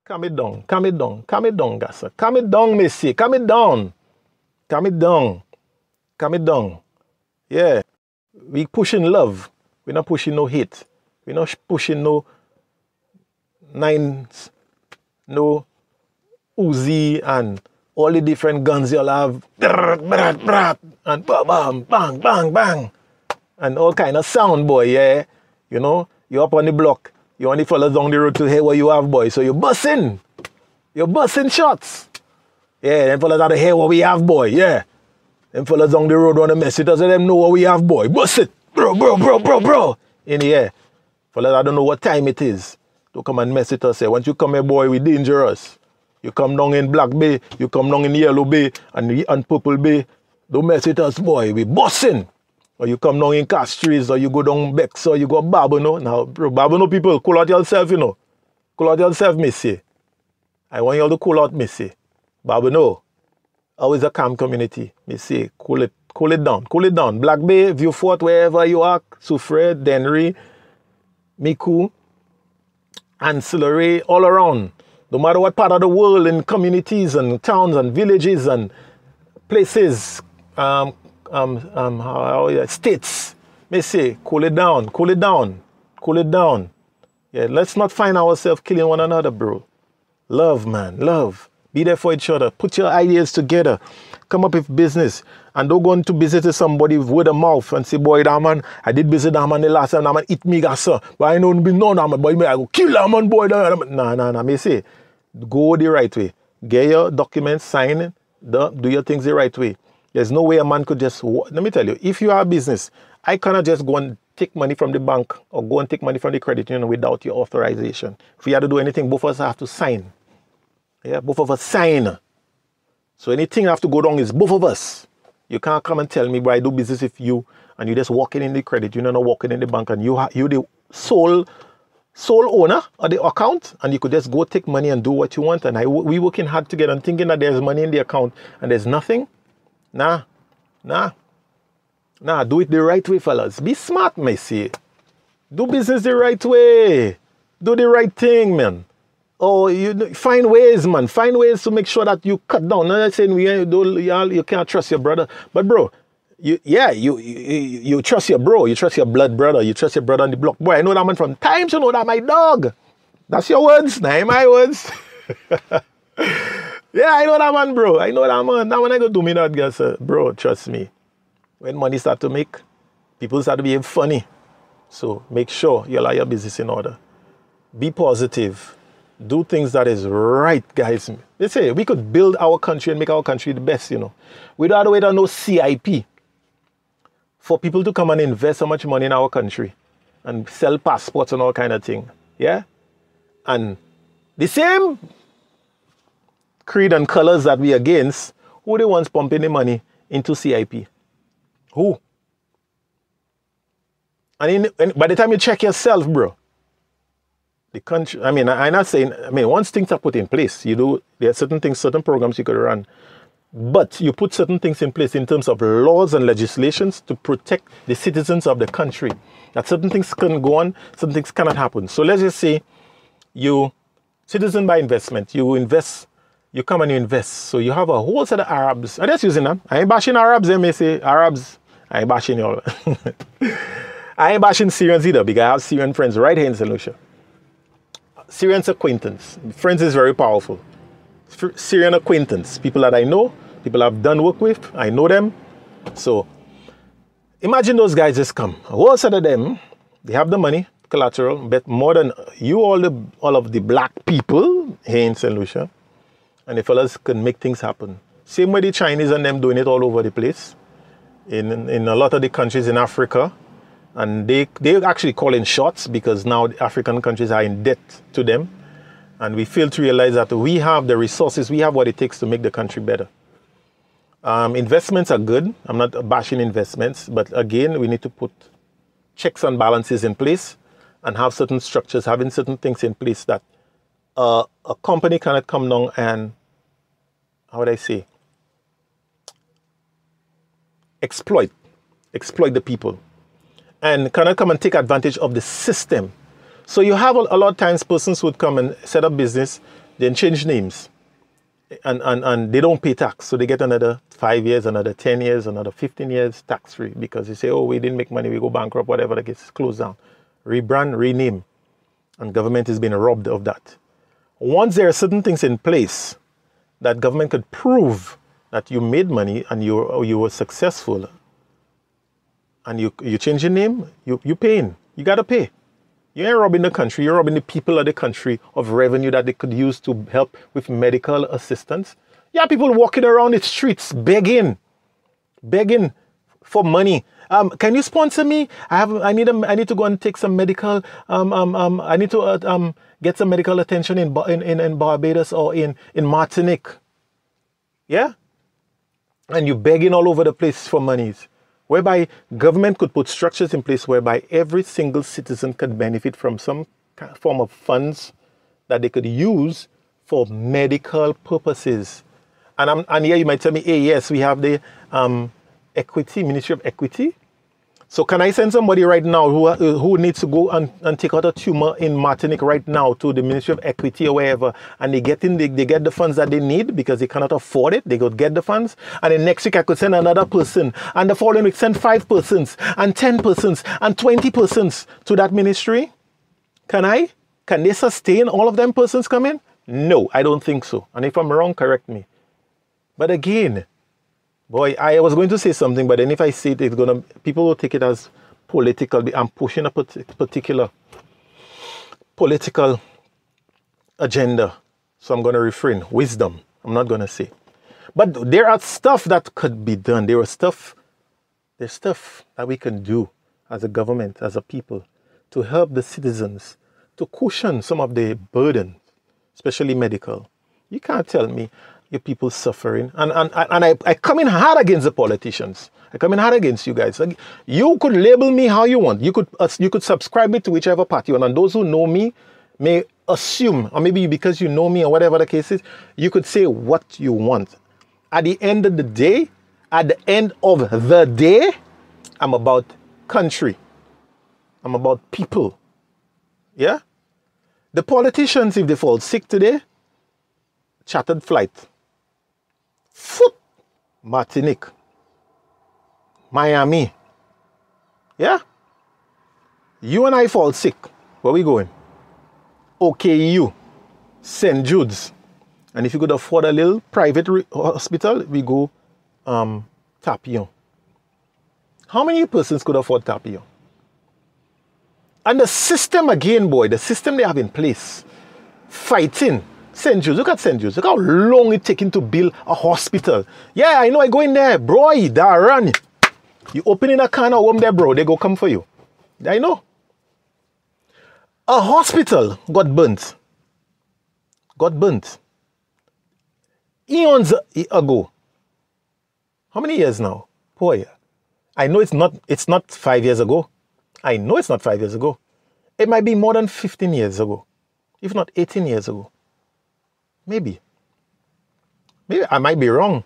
Calm it down, calm it down, calm it down, Gassa. Calm it down, Messi. Calm it down. Calm it down. Calm it down. Yeah. We pushing love. We're not pushing no hate. We're not pushing no nines, no Uzi and all the different guns you'll have. And bam, bang, bang, bang. And all kind of sound, boy, yeah. You know, you're up on the block. You only follow down the road to hear what you have, boy. So you're busting. You're busting shots. Yeah, them fellas out to hear what we have, boy. Yeah. Them fellas down the road want to mess with us. Let them know what we have, boy. Bust it. Bro. In the air. Fellas, I don't know what time it is. Don't come and mess with us. Say, once you come here, boy, we dangerous. You come down in Black Bay. You come down in Yellow Bay and Purple Bay. Don't mess with us, boy. We busting. Or you come down in Castries, or you go down Bex, or you go Babano. Now, bro, Babano people, cool out yourself, you know. Cool out yourself, Missy. I want you all to cool out, Missy. Babano, always a calm community. Missy, cool it down. Black Bay, Vieux-Fort, wherever you are, Soufrière, Dennery, Micoud, Ancillary, all around. No matter what part of the world, in communities and towns and villages and places, states, may say, cool it down. Yeah, let's not find ourselves killing one another, bro. Love, man, love. Be there for each other. Put your ideas together. Come up with business. And don't go into business with somebody with word of mouth and say, boy, that man, I did business that man the last time, that man eat me, gassa. But I don't know that man, boy, I go kill that man, boy. Nah. Me say, go the right way. Get your documents signed. Do your things the right way. There's no way a man could just, let me tell you, if you have a business, I cannot just go and take money from the bank or go and take money from the credit union without your authorization. If we had to do anything, both of us have to sign. Yeah, both of us sign. So anything have to go wrong is both of us. You can't come and tell me, bro, I do business with you and you just walking in the credit union or walking in the bank and you the sole owner of the account and you could just go take money and do what you want. And we working hard together and thinking that there's money in the account and there's nothing. Nah, do it the right way, fellas. Be smart, Messi. Do business the right way. Do the right thing, man. Oh, you find ways, man. Find ways to make sure that you cut down. I'm not saying you can't trust your brother. But, bro, you trust your bro. You trust your blood brother. You trust your brother on the block. Boy, I know that man from times. You know that my dog. That's your words. Nah, my words. Yeah, I know that man, bro. I know that man. That man ain't gonna do me that, guys. Bro, trust me. When money start to make, people start to be funny. So make sure you allow your business in order. Be positive. Do things that is right, guys. They say we could build our country and make our country the best, you know. Without wait on no CIP for people to come and invest so much money in our country and sell passports and all kind of thing. Yeah? And the same creed and colors that we against, who the ones pumping the money into CIP? Who? And by the time you check yourself, bro, the country, I'm not saying, once things are put in place, there are certain things, certain programs you could run, but you put certain things in place in terms of laws and legislations to protect the citizens of the country. That certain things can go on, certain things cannot happen. So let's just say you, citizen by investment, you come and you invest. So you have a whole set of Arabs. I'm just using them. I ain't bashing Arabs, they may say Arabs. I ain't bashing y'all. I ain't bashing Syrians either because I have Syrian friends right here in St. Lucia. Syrian's acquaintance. Friends is very powerful. Syrian acquaintance. People that I know, people I've done work with, I know them. So imagine those guys just come. A whole set of them, they have the money, collateral, but more than you, all of the black people here in St. Lucia. And the fellas can make things happen. Same way the Chinese and them doing it all over the place. In a lot of the countries in Africa. And they're actually calling shots because now the African countries are in debt to them. And we fail to realize that we have the resources, we have what it takes to make the country better. Investments are good. I'm not bashing investments. But again, we need to put checks and balances in place and have certain structures, having certain things in place that a company cannot come down and, how would I say, exploit the people. And cannot come and take advantage of the system. So you have a lot of times persons would come and set up business, then change names. And they don't pay tax. So they get another 5 years, another 10 years, another 15 years tax-free because they say, oh, we didn't make money, we go bankrupt, whatever the case, close down. Rebrand, rename. And government is being robbed of that. Once there are certain things in place that government could prove that you made money and you were successful, and you change your name, you paying. You got to pay. You ain't robbing the country. You're robbing the people of the country of revenue that they could use to help with medical assistance. Yeah, people walking around the streets begging for money. Can you sponsor me? I need to go and take some medical. I need to get some medical attention in Barbados or in Martinique. Yeah, and you're begging all over the place for monies, whereby government could put structures in place whereby every single citizen could benefit from some form of funds that they could use for medical purposes. And here you might tell me, hey, yes, we have the Ministry of Equity. So can I send somebody right now who needs to go and take out a tumor in Martinique right now to the Ministry of Equity or wherever, and they get the funds that they need because they cannot afford it. They could get the funds, and then next week I could send another person, and the following week send 5 persons and 10 persons and 20 persons to that ministry. Can they sustain all of them persons coming? No, I don't think so. And if I'm wrong, correct me. But again, boy, I was going to say something, but then if I say it, people will take it as political. I'm pushing a particular political agenda. So I'm going to refrain. Wisdom, I'm not going to say. But there are stuff that could be done. There's stuff that we can do as a government, as a people, to help the citizens, to cushion some of the burden, especially medical. You can't tell me your people suffering. And I come in hard against the politicians. I come in hard against you guys. Like, you could label me how you want. You could subscribe me to whichever party you want. And those who know me may assume, or maybe because you know me or whatever the case is, you could say what you want. At the end of the day, I'm about country. I'm about people. Yeah? The politicians, if they fall sick today, chartered flight. Foot. Martinique. Miami. Yeah? You and I fall sick. Where we going? OKU. St. Jude's. And if you could afford a little private hospital, we go Tapillon. How many persons could afford Tapillon? And the system again, boy, the system they have in place, fighting. St. Jude's, look at St. Jude's. Look how long it's taking to build a hospital. Yeah, I know I go in there. Bro, they run. You open in a can of home there, bro, they go come for you. I know. A hospital got burnt. Eons ago. How many years now? Boy, I know it's not 5 years ago. I know it's not 5 years ago. It might be more than 15 years ago. If not 18 years ago. Maybe I might be wrong.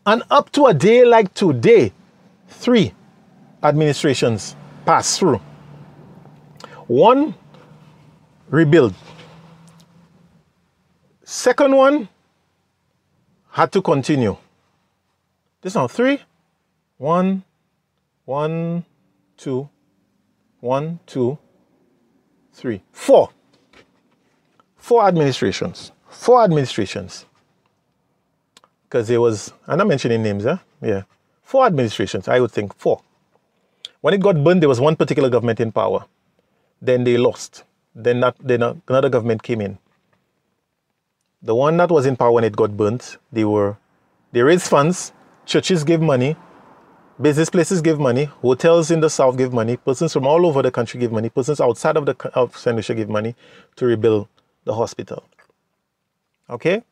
And up to a day like today, 3 administrations passed through. 1, rebuild. Second one, had to continue. This is now 3. 1, 2, 1, 2, 3, 4. 4 administrations. 4 administrations. Because there was, I'm not mentioning names, yeah. 4 administrations, I would think 4. When it got burned, there was one particular government in power. Then they lost. Then another government came in. The one that was in power when it got burnt, they raised funds, churches gave money, business places give money, hotels in the south give money, persons from all over the country give money, persons outside of St. Lucia give money to rebuild the hospital. Okay?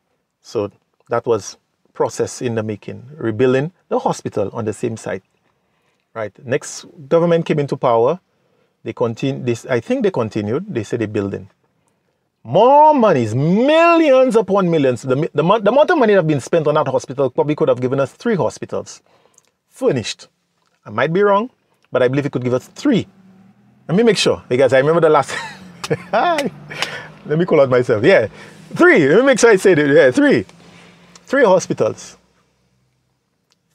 So that was process in the making, rebuilding the hospital on the same site. Right. Next government came into power. They continued. I think they continued. They said they're building. More monies, millions upon millions. The amount of money that have been spent on that hospital probably could have given us 3 hospitals. Furnished. I might be wrong, but I believe it could give us 3. Let me make sure, because I remember the last... Let me call out myself. Yeah. Three. Let me make sure I said it. Yeah, three. Three hospitals.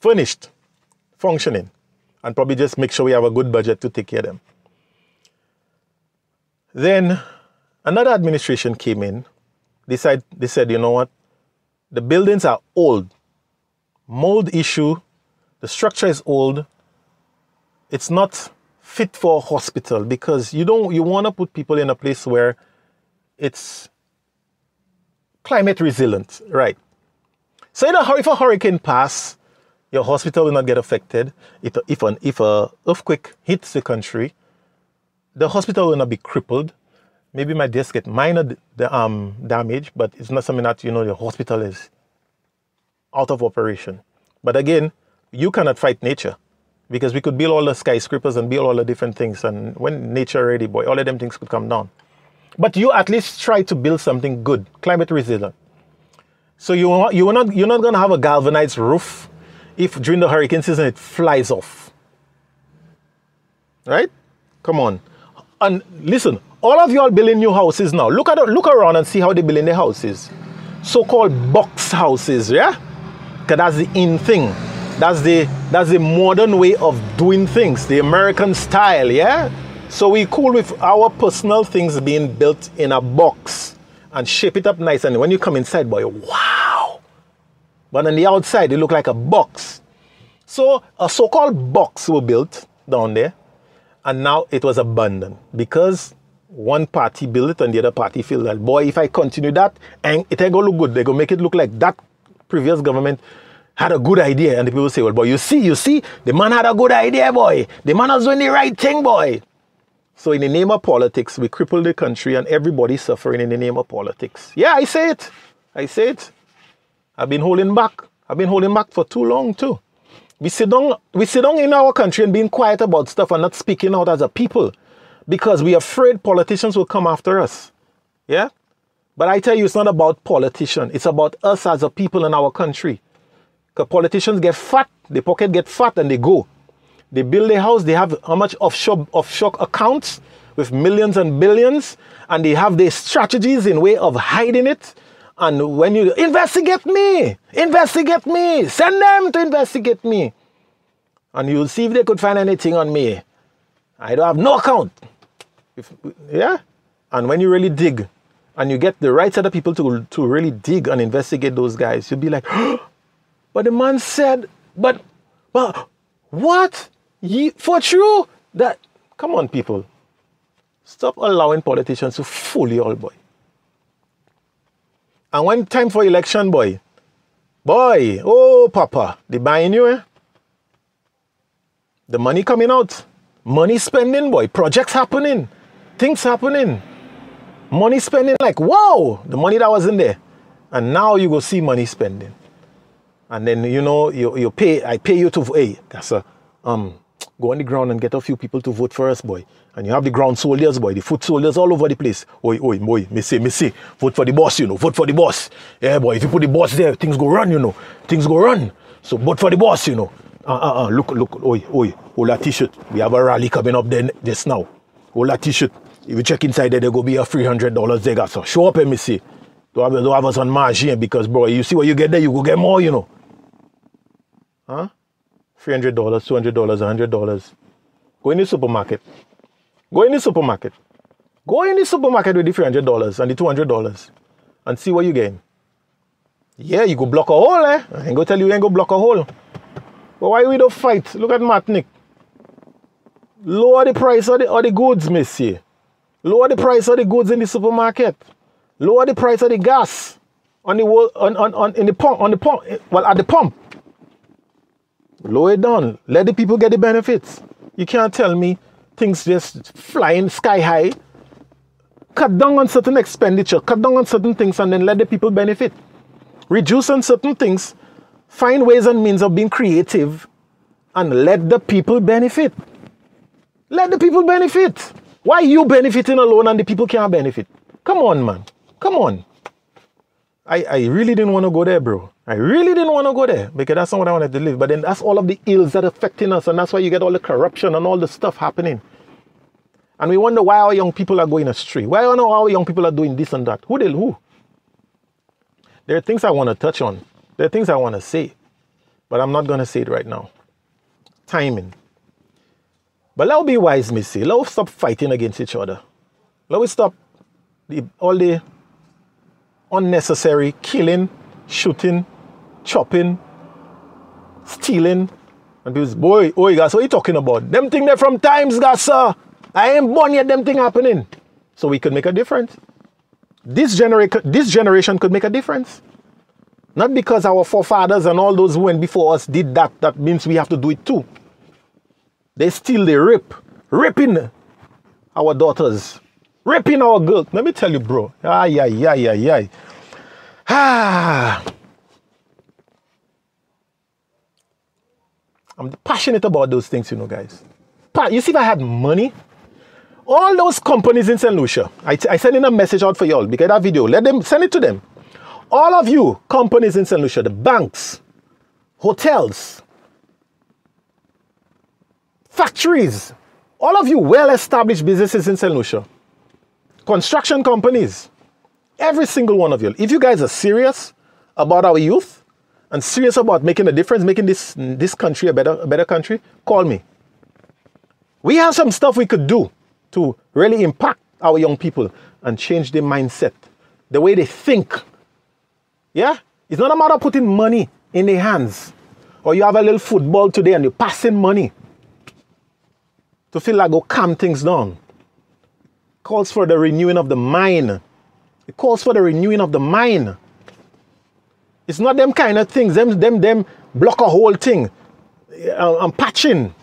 Furnished. Functioning. And probably just make sure we have a good budget to take care of them. Then another administration came in. They said, you know what? The buildings are old. Mold issue. The structure is old. It's not fit for a hospital because you want to put people in a place where it's climate resilient, right? So if a hurricane pass, your hospital will not get affected. If a earthquake hits the country, the hospital will not be crippled. Maybe might just get minor damage, but it's not something that, the hospital is out of operation. But again, you cannot fight nature because we could build all the skyscrapers and build all the different things. And when nature ready, boy, all of them things could come down. But you at least try to build something good, climate resilient. So you're not going to have a galvanized roof if during the hurricane season it flies off. Right? Come on. And listen, all of you are building new houses now. Look around and see how they building their houses. So-called box houses, yeah? Because that's the in thing. That's the modern way of doing things, the American style, yeah? So we cool with our personal things being built in a box and shape it up nice. And when you come inside, boy, wow. But on the outside, it look like a box. So a so-called box was built down there. And now it was abandoned because one party built it and the other party feel that, boy, if I continue that, and it ain't going to look good. They're going to make it look like that previous government had a good idea. And the people say, well, boy, you see, the man had a good idea, boy. The man was doing the right thing, boy. So in the name of politics, we cripple the country and everybody's suffering in the name of politics. Yeah, I say it. I've been holding back. For too long too. We sit down in our country and being quiet about stuff and not speaking out as a people because we are afraid politicians will come after us. Yeah? But I tell you, it's not about politicians. It's about us as a people in our country. Because politicians get fat, the pocket get fat and they go. They build a house, they have how much offshore accounts with millions and billions, and they have their strategies in way of hiding it. And when you investigate me, send them to investigate me. And you'll see if they could find anything on me. I don't have no account. Yeah? And when you really dig, and you get the right set of people to really dig and investigate those guys, you'll be like, but the man said, but what? For true? That, come on, people. Stop allowing politicians to fool you all, boy. And when time for election, boy, oh, papa, they buying you, eh? The money coming out. Money spending, boy. Projects happening. Things happening. Money spending like, wow, the money that was in there. And now you go see money spending. And then, I pay you to, hey, that's a, go on the ground and get a few people to vote for us, boy. And you have the ground soldiers, boy, the foot soldiers all over the place. Oi, boy, me say, vote for the boss, vote for the boss. Yeah, boy, if you put the boss there, things go run, Things go run. So vote for the boss, Look, oi, hold that t-shirt. We have a rally coming up there just now. Hold that t-shirt. If you check inside there go be a $300 there, so show up and me see. Don't have us on margin because, bro, you see what you get there, you go get more, Huh? $300, $200, $100. Go in the supermarket. Go in the supermarket with the $300 and the $200 and see what you gain. Yeah, you go block a hole, eh? I ain't go tell you ain't go block a hole. But why we don't fight? Look at Martinique. Lower the price of the goods, monsieur. Lower the price of the goods in the supermarket. Lower the price of the gas at the pump. Lower it down. Let the people get the benefits. You can't tell me things just flying sky high. Cut down on certain expenditure. Cut down on certain things and then let the people benefit. Reduce on certain things. Find ways and means of being creative and let the people benefit. Let the people benefit. Why you benefiting alone and the people can't benefit? Come on, man. Come on. I really didn't want to go there, bro. I really didn't want to go there because that's not what I wanted to live. But then that's all of the ills that are affecting us, and that's why you get all the corruption and all the stuff happening. And we wonder why our young people are going astray. Why don't our young people are doing this and that? Who? There are things I want to touch on. There are things I want to say, but I'm not going to say it right now. Timing. But let's be wise, Missy. Let's stop fighting against each other. Let's stop all the unnecessary killing, shooting, chopping, stealing. And people say, boy, oh, guys, what are you talking about? Them thing there from times, guys, sir. I ain't born yet, them thing happening. So we could make a difference. This generation could make a difference. Not because our forefathers and all those who went before us did that. That means we have to do it too. They steal, they raping our daughters, raping our girls. Let me tell you, bro. I'm passionate about those things, you know, guys. You see, if I had money, all those companies in St. Lucia, I send in a message out for y'all, because that video, let them send it to them. All of you companies in St. Lucia, the banks, hotels, factories, all of you well-established businesses in St. Lucia, construction companies, every single one of you, if you guys are serious about our youth and serious about making a difference, making this country a better country, call me. We have some stuff we could do to really impact our young people and change their mindset, the way they think. Yeah? It's not a matter of putting money in their hands. Or you have a little football today and you're passing money to feel like go calm things down. It calls for the renewing of the mind. It calls for the renewing of the mind. It's not them kind of things. Them block a whole thing. I'm patching.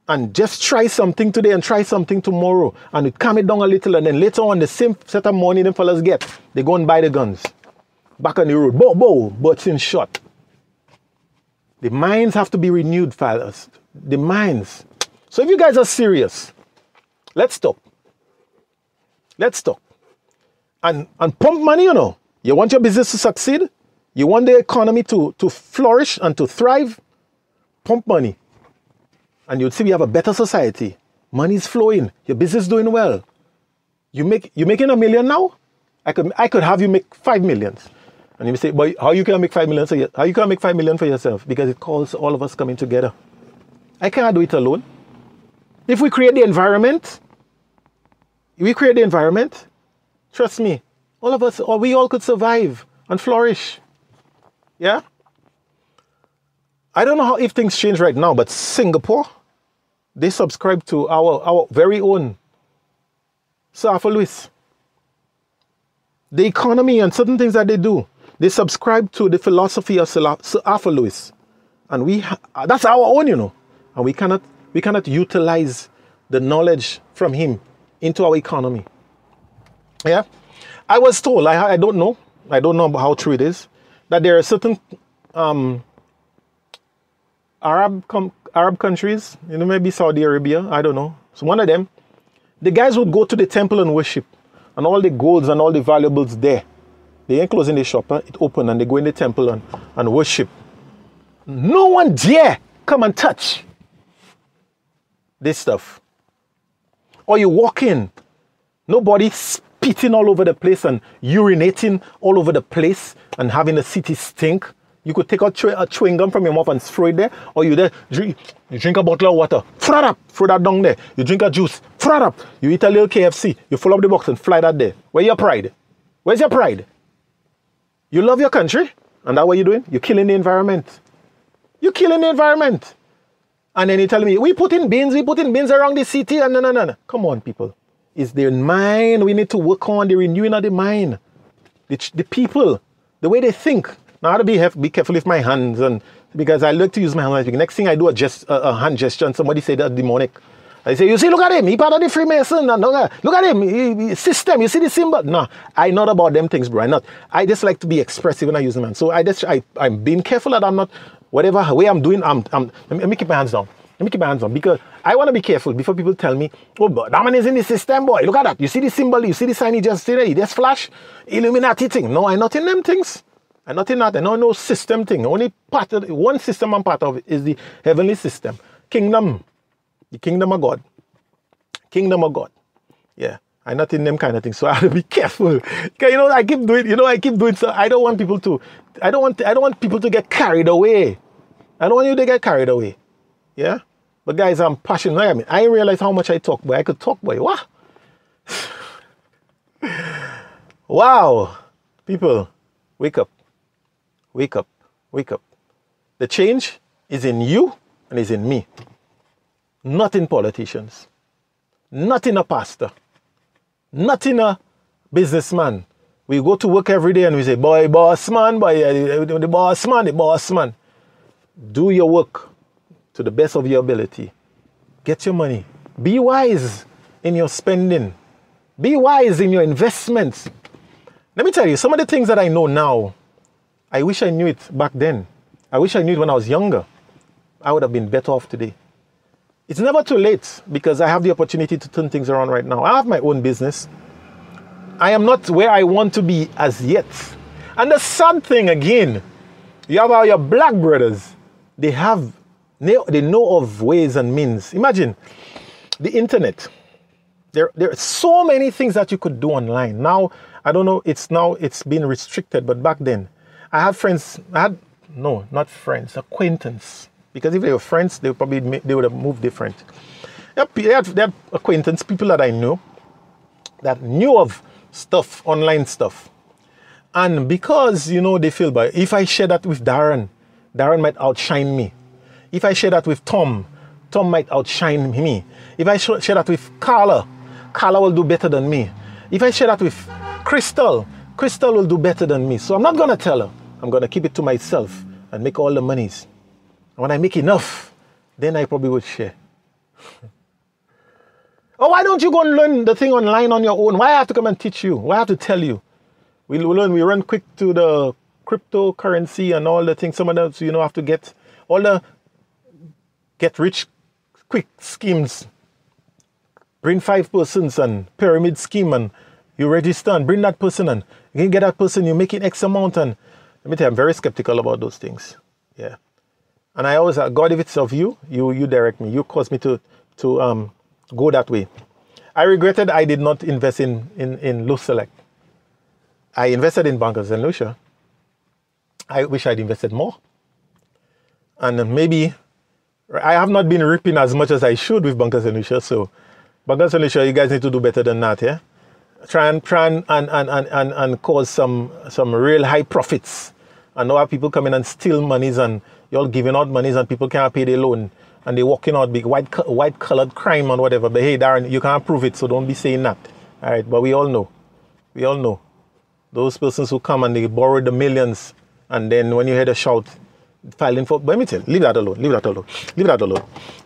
And just try something today and try something tomorrow. And it calm it down a little. And then later on, the same set of money them fellas get, they go and buy the guns. Back on the road. Bow, butts in shot. The minds have to be renewed, fellas. The minds. So if you guys are serious, let's stop. Let's stop. And pump money, you know. You want your business to succeed? You want the economy to flourish and to thrive? Pump money. And you'll see we have a better society. Money's flowing. Your business is doing well. You're making $1 million now? I could have you make 5 million. And you say, but how you can make 5 million? How you can make 5 million for yourself? Because it calls all of us coming together. I cannot do it alone. If we create the environment, trust me, all of us, or we all could survive and flourish. Yeah? I don't know if things change right now, but Singapore, they subscribe to our very own Sir Arthur Lewis. The economy and certain things that they do, they subscribe to the philosophy of Sir Arthur Lewis. And that's our own, you know. And we cannot utilize the knowledge from him into our economy. Yeah? I was told, I don't know how true it is, that there are certain Arab countries, you know, maybe Saudi Arabia, I don't know. So one of them, the guys would go to the temple and worship, and all the golds and all the valuables there, they ain't closing the shop, it open, and they go in the temple and worship. No one dare come and touch this stuff. Or you walk in, nobody spitting all over the place and urinating all over the place and having the city stink. You could take a chewing gum from your mouth and throw it there, or you drink a bottle of water, throw that down there. You drink a juice, throw it up. You eat a little KFC, you fill up the box and fly that there. Where's your pride? Where's your pride? You love your country, and that's what you're doing? You're killing the environment. You're killing the environment. And then you tell me, we put in bins around the city, and no. Come on, people. It's their mind we need to work on, the renewing of the mind. The people, the way they think. Now, I have to be careful with my hands, and because I like to use my hands. Next thing I do a hand gesture, and somebody say that's demonic. I say, you see, look at him. He part of the Freemason. Look at him. System. You see the symbol? No, I'm not about them things, bro. I'm not. I just like to be expressive when I use them. Man. So I'm being careful that I'm not, whatever way I'm doing, let me keep my hands down. Let me keep my hands on, because I want to be careful before people tell me, oh, but that man is in the system, boy. Look at that. You see the symbol, you see the sign he just did, he just flash, Illuminati thing. No, I'm not in them things. I'm not in that. I know no system thing. Only part of one system I'm part of is the heavenly system. Kingdom. The kingdom of God. Kingdom of God. Yeah. I'm not in them kind of things, so I have to be careful. Because I keep doing so. I don't want people to get carried away. I don't want you to get carried away. Yeah? But guys, I'm passionate. I mean, I didn't realize how much I talk, boy. I could talk, boy. What? Wow. People, wake up. Wake up. Wake up. The change is in you and is in me. Not in politicians. Not in a pastor. Not in a businessman. We go to work every day and we say, boy, boss man, boy, the boss man, the boss man. Do your work to the best of your ability. Get your money. Be wise in your spending. Be wise in your investments. Let me tell you, some of the things that I know now, I wish I knew it back then. I wish I knew it when I was younger. I would have been better off today. It's never too late because I have the opportunity to turn things around right now. I have my own business. I am not where I want to be as yet. And the sad thing again, you have all your black brothers. They know of ways and means. Imagine the internet. There are so many things that you could do online. Now, I don't know, it's been restricted, but back then, I had friends, not friends, acquaintance. Because if they were friends, they would have moved different. They had acquaintance, people that I knew, that knew of stuff, online stuff. And because, they feel bad, if I share that with Darren might outshine me. If I share that with Tom might outshine me. If I share that with Carla will do better than me. If I share that with Crystal will do better than me. So I'm not going to tell her. I'm going to keep it to myself and make all the monies. And when I make enough, then I probably would share. Oh, why don't you go and learn the thing online on your own? Why I have to come and teach you? Why I have to tell you? We run quick to the cryptocurrency and all the things. Some of them, have to get all the get rich quick schemes. Bring 5 persons and pyramid scheme and you register and bring that person and you can get that person, you're making X amount. And let me tell you, I'm very skeptical about those things. Yeah. And I always, God, if it's of you, you direct me. You cause me to go that way. I regretted I did not invest in Lucelect. I invested in Bankers and Lucia. I wish I'd invested more. And maybe I have not been ripping as much as I should with Bankers and Lucia. So Bankers and Lucia, you guys need to do better than that, yeah? Try and cause some real high profits. And now people come in and steal monies and you're giving out monies and people can't pay their loan. And they're walking out big white colored crime and whatever. But hey, Darren, you can't prove it, so don't be saying that. All right, but we all know. We all know. Those persons who come and they borrow the millions and then when you hear the shout, filing for, let me tell you, leave that alone.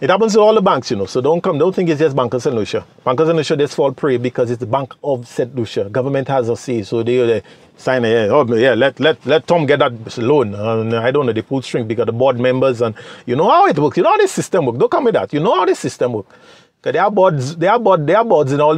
It happens to all the banks, so don't think it's just Bankers and Lucia. Bankers and Lucia just fall prey because it's the Bank of St. Lucia. Government has a say, so they sign let Tom get that loan. I don't know, they pull string because the board members and you know how it works. You know how this system works. Don't come with that. You know how this system works. Because there are boards in all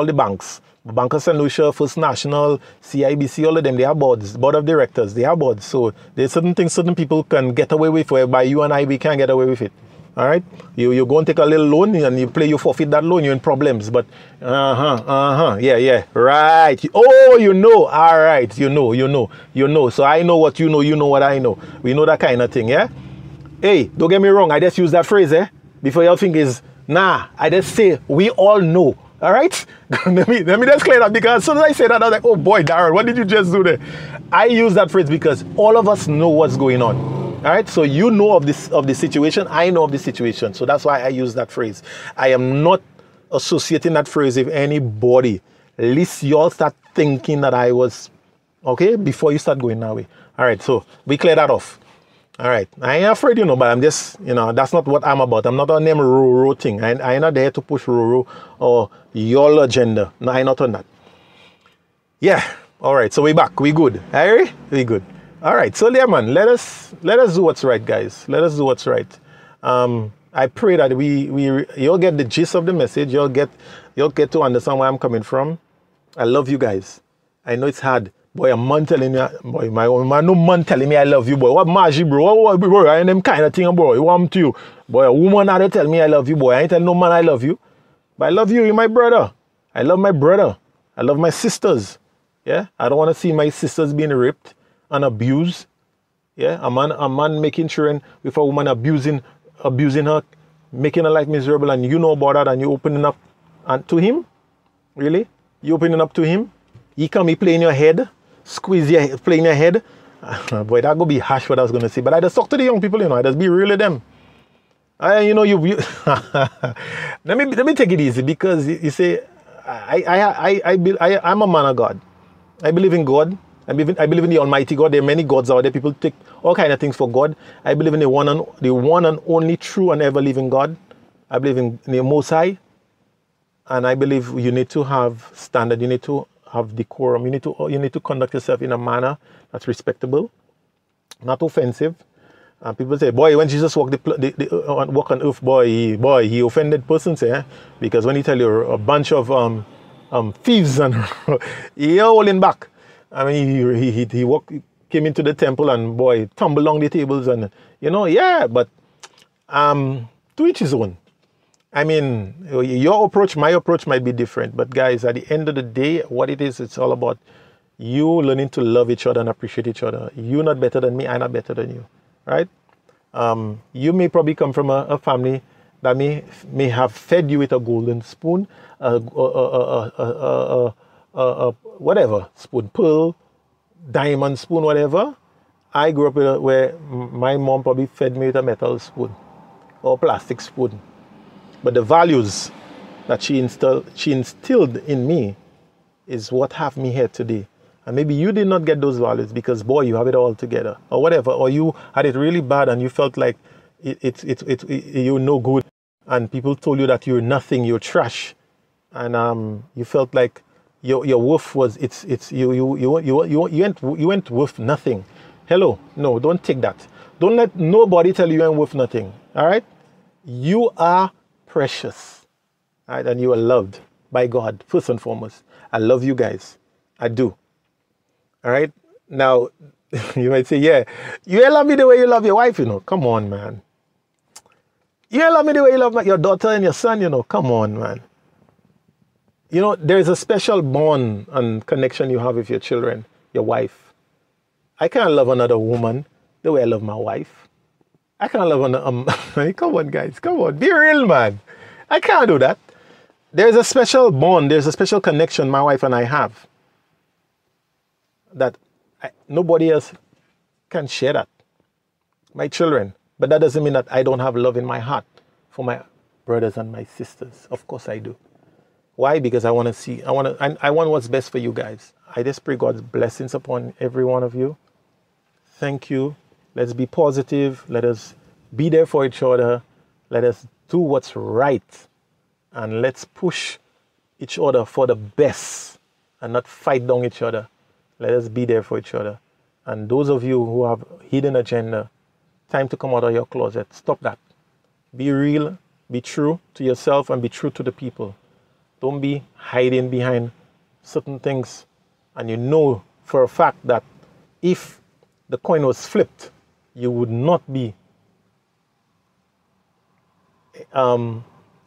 the banks. Bankers and Lucia, First National, CIBC, all of them, they have boards, board of directors, they have boards. So there's certain things certain people can get away with, whereby you and I, we can't get away with it. All right? You go and take a little loan and you forfeit that loan, you're in problems. But, yeah, right. Oh, all right, you know. So I know what you know what I know. We know that kind of thing, yeah? Hey, don't get me wrong, I just use that phrase, before y'all think is, nah, I just say, we all know. All right? let me just clear that, because as soon as I say that, I was like, oh boy, Darren, what did you just do there? I use that phrase because all of us know what's going on. All right? So you know of the situation, I know of the situation. So that's why I use that phrase. I am not associating that phrase with anybody. At least you all start thinking that I was, okay, before you start going that way. All right, so we clear that off. All right, I ain't afraid, but I'm just, that's not what I'm about. I'm not on them Roro thing. I ain't not there to push Roro or your agenda. No, I'm not on that. Yeah, all right, so we back. We good. Harry? We good. All right, so yeah, man, let us do what's right, guys. Let us do what's right. I pray that you'll get the gist of the message. You'll get to understand where I'm coming from. I love you guys. I know it's hard. Boy, a man telling me, boy, no man telling me I love you, boy. What magic, bro? What, bro? I ain't them kind of thing, bro. You want to you. Boy, a woman had to tell me I love you, boy. I ain't tell no man I love you. But I love you. You're my brother. I love my brother. I love my sisters. Yeah. I don't want to see my sisters being raped and abused. Yeah. A man making children with a woman abusing her, making her life miserable, and you know about that, and you opening up and to him. Really? You opening up to him? He come, he play in your head, squeeze your, play in your head. Boy, that gonna be harsh what I was gonna say. But I just talk to the young people, I just be real with them. You let me take it easy, because you say I'm a man of God. I believe in God. I believe in the Almighty God. There are many gods out there. People take all kind of things for God. I believe in the one and only true and ever living God. I believe in the Most High. And I believe you need to have standard. You need to have decorum. You need to conduct yourself in a manner that's respectable, not offensive. And people say, boy, when Jesus walked on earth, boy, he offended persons, because when he tell you a bunch of thieves and he holding back. I mean, he came into the temple and boy, tumbled along the tables and but to each his own. I mean, your approach, my approach might be different, but guys, at the end of the day, what it is, it's all about you learning to love each other and appreciate each other. You're not better than me, I'm not better than you, right? You may probably come from a family that may have fed you with a golden spoon, whatever, spoon, pearl, diamond spoon, whatever. I grew up where my mom probably fed me with a metal spoon or plastic spoon. But the values that she instilled in me is what have me here today. And maybe you did not get those values because, boy, you have it all together or whatever. Or you had it really bad and you felt like you're no good. And people told you that you're nothing, you're trash. And you felt like your worth was, you went worth nothing. Hello, no, don't take that. Don't let nobody tell you ain't worth nothing, all right? You are precious, all right? And you are loved by God, first and foremost. I love you guys, I do, all right? Now, you might say, yeah, you love me the way you love your wife, come on, man. You love me the way you love your daughter and your son, come on, man. There's a special bond and connection you have with your children, your wife. I can't love another woman the way I love my wife. I can't love another, come on, guys, come on, be real, man. I can't do that. There's a special bond, there's a special connection my wife and I have that nobody else can share that. My children. But that doesn't mean that I don't have love in my heart for my brothers and my sisters. Of course I do. Why? Because I want what's best for you guys. I just pray God's blessings upon every one of you. Thank you. Let's be positive. Let us be there for each other. Let us do what's right. And let's push each other for the best and not fight down each other. Let us be there for each other. And those of you who have hidden agenda, time to come out of your closet. Stop that. Be real, be true to yourself, and be true to the people. Don't be hiding behind certain things. And you know for a fact that if the coin was flipped, you would not be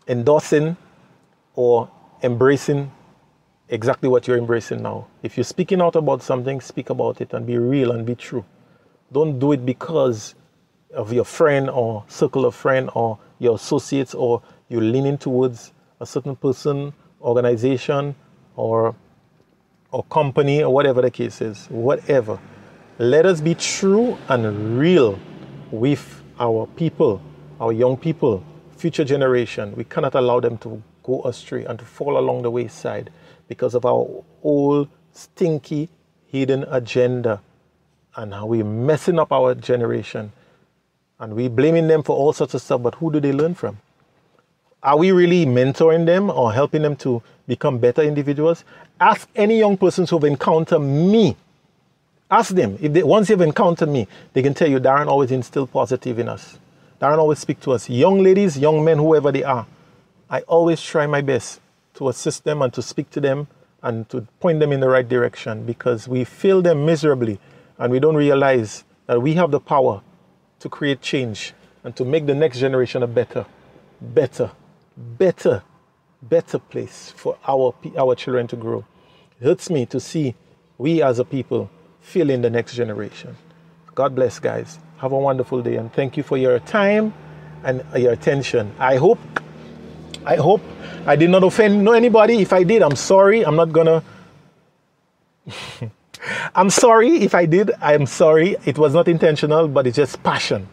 endorsing or embracing exactly what you're embracing now. If you're speaking out about something, speak about it and be real and be true. Don't do it because of your friend or circle of friend or your associates, or you're leaning towards a certain person, organization, or company, or whatever the case is. Whatever. Let us be true and real with our people, our young people, future generation. We cannot allow them to go astray and to fall along the wayside because of our old, stinky, hidden agenda and how we're messing up our generation. And we blaming them for all sorts of stuff, but who do they learn from? Are we really mentoring them or helping them to become better individuals? Ask any young persons who have encountered me. Ask them. Once they've encountered me, they can tell you Darren always instilled positive in us. Darren always speak to us. Young ladies, young men, whoever they are. I always try my best to assist them and to speak to them and to point them in the right direction, because we fail them miserably and we don't realize that we have the power to create change and to make the next generation a better better place for our children to grow. It hurts me to see we as a people failing the next generation. God bless, guys. Have a wonderful day, and thank you for your time and your attention. I hope I did not offend anybody. If I did, I'm sorry. I'm not gonna. I'm sorry if I did. I'm sorry. It was not intentional, but it's just passion.